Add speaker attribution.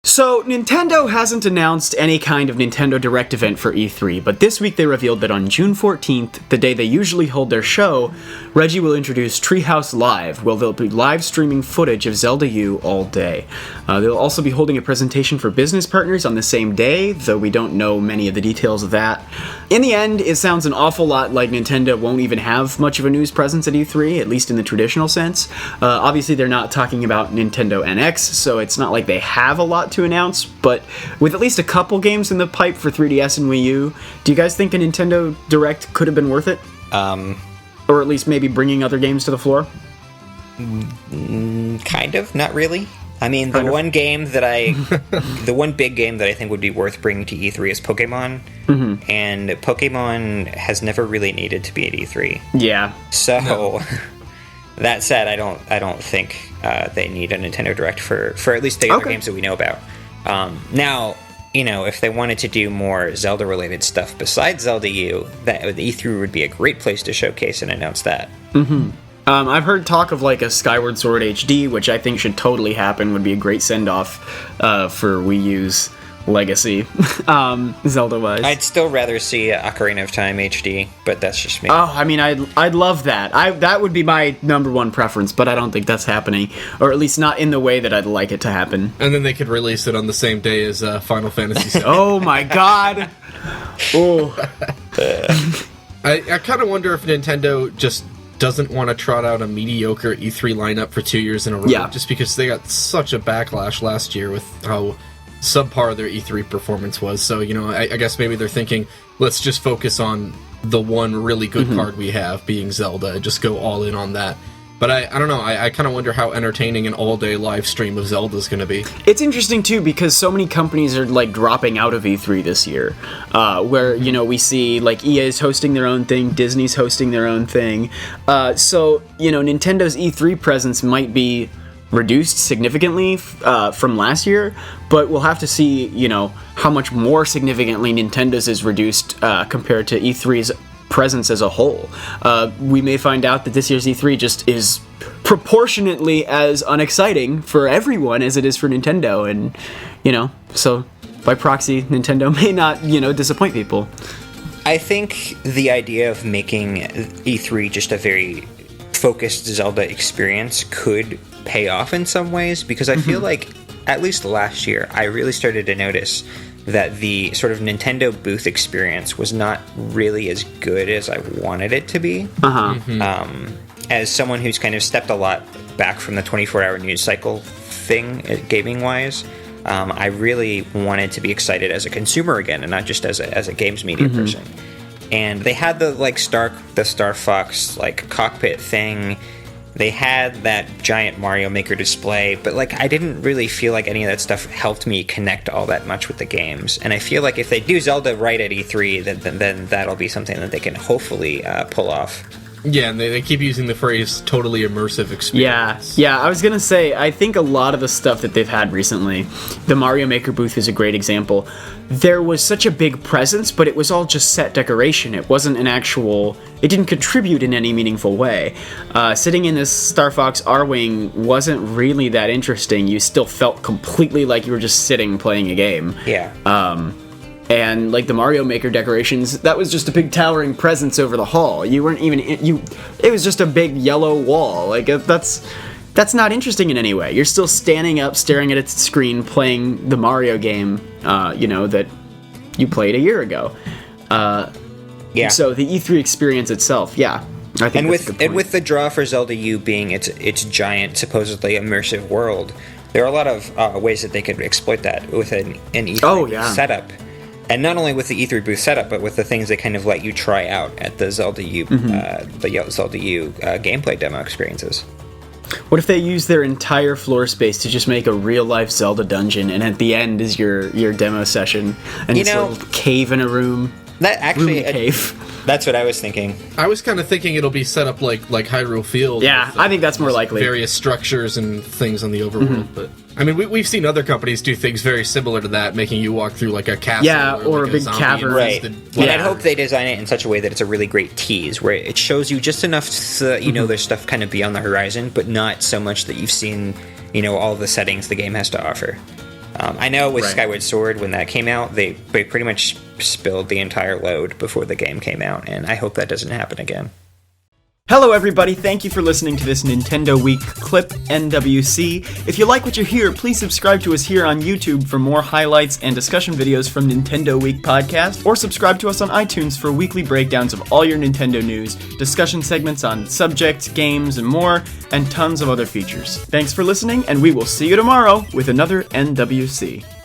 Speaker 1: So, Nintendo hasn't announced any kind of Nintendo Direct event for E3, but this week they revealed that on June 14th, the day they usually hold their show, Reggie will introduce Treehouse Live, where they'll be live streaming footage of Zelda U all day. They'll also be holding a presentation for business partners on the same day, though we don't know many of the details of that. In the end, it sounds an awful lot like Nintendo won't even have much of a news presence at E3, at least in the traditional sense. Obviously, they're not talking about Nintendo NX, so it's not like they have a lot to announce, but with at least a couple games in the pipe for 3DS and Wii U, do you guys think a Nintendo Direct could have been worth it? Or at least maybe bringing other games to the floor?
Speaker 2: Kind of, not really. I mean, the one big game that I think would be worth bringing to E3 is Pokemon, and Pokemon has never really needed to be at E3.
Speaker 1: Yeah.
Speaker 2: So, that said, I don't think they need a Nintendo Direct for at least the other games that we know about. Now, if they wanted to do more Zelda-related stuff besides Zelda U, the E3 would be a great place to showcase and announce that.
Speaker 1: I've heard talk of like a Skyward Sword HD, which I think should totally happen, would be a great send-off for Wii U's legacy, Zelda-wise.
Speaker 2: I'd still rather see Ocarina of Time HD, but that's just me.
Speaker 1: Oh, I mean, I'd love that. That would be my number one preference, but I don't think that's happening, or at least not in the way that I'd like it to happen.
Speaker 3: And then they could release it on the same day as Final Fantasy VII.
Speaker 1: Oh my god! Oh.
Speaker 3: I kind of wonder if Nintendo just doesn't want to trot out a mediocre E3 lineup for 2 years in a row, just because they got such a backlash last year with how subpar their E3 performance was. So, I guess maybe they're thinking, let's just focus on the one really good card we have, being Zelda, and just go all in on that. But I don't know, I kind of wonder how entertaining an all-day live stream of Zelda is going to be.
Speaker 1: It's interesting, too, because so many companies are, like, dropping out of E3 this year, where, we see, like, EA's hosting their own thing, Disney's hosting their own thing. So, Nintendo's E3 presence might be reduced significantly from last year, but we'll have to see, how much more significantly Nintendo's is reduced compared to E3's presence as a whole. We may find out that this year's E3 just is proportionately as unexciting for everyone as it is for Nintendo, and so by proxy, Nintendo may not disappoint people.
Speaker 2: I think the idea of making E3 just a very focused Zelda experience could pay off in some ways, because I feel like at least last year I really started to notice that the sort of Nintendo booth experience was not really as good as I wanted it to be. As someone who's kind of stepped a lot back from the 24-hour news cycle thing, gaming-wise, I really wanted to be excited as a consumer again, and not just as a games media person. And they had the Star Fox cockpit thing. They had that giant Mario Maker display, but I didn't really feel like any of that stuff helped me connect all that much with the games. And I feel like if they do Zelda right at E3, then that'll be something that they can hopefully pull off.
Speaker 3: Yeah, and they keep using the phrase totally immersive experience.
Speaker 1: Yeah, I was gonna say, I think a lot of the stuff that they've had recently, the Mario Maker booth is a great example. There was such a big presence, but it was all just set decoration. It wasn't it didn't contribute in any meaningful way. Sitting in this Star Fox R-Wing wasn't really that interesting. You still felt completely like you were just sitting playing a game.
Speaker 2: Yeah.
Speaker 1: And the Mario Maker decorations, that was just a big towering presence over the hall. You weren't even it was just a big yellow wall. That's not interesting in any way. You're still standing up, staring at its screen, playing the Mario game, that you played a year ago. So the E3 experience itself, I think.
Speaker 2: And with the draw for Zelda U being its giant, supposedly immersive world, there are a lot of ways that they could exploit that with an E3 setup. And not only with the E3 booth setup, but with the things they kind of let you try out at the Zelda U, Zelda U gameplay demo experiences.
Speaker 1: What if they use their entire floor space to just make a real-life Zelda dungeon, and at the end is your demo session, and it's a little cave in a room?
Speaker 2: That actually,
Speaker 1: cave.
Speaker 2: That's what I was thinking.
Speaker 3: I was kind of thinking it'll be set up like Hyrule Field.
Speaker 1: Yeah, I think that's more likely.
Speaker 3: Various structures and things on the overworld, but I mean, we've seen other companies do things very similar to that, making you walk through a castle,
Speaker 1: or a big cavern,
Speaker 2: right? And I'd hope they design it in such a way that it's a really great tease, where it shows you just enough so that there's stuff kind of beyond the horizon, but not so much that you've seen all the settings the game has to offer. I know with
Speaker 1: Right.
Speaker 2: Skyward Sword, when that came out, they pretty much spilled the entire load before the game came out, and I hope that doesn't happen again.
Speaker 1: Hello everybody, thank you for listening to this Nintendo Week clip, NWC. If you like what you hear, please subscribe to us here on YouTube for more highlights and discussion videos from Nintendo Week podcast, or subscribe to us on iTunes for weekly breakdowns of all your Nintendo news, discussion segments on subjects, games, and more, and tons of other features. Thanks for listening, and we will see you tomorrow with another NWC.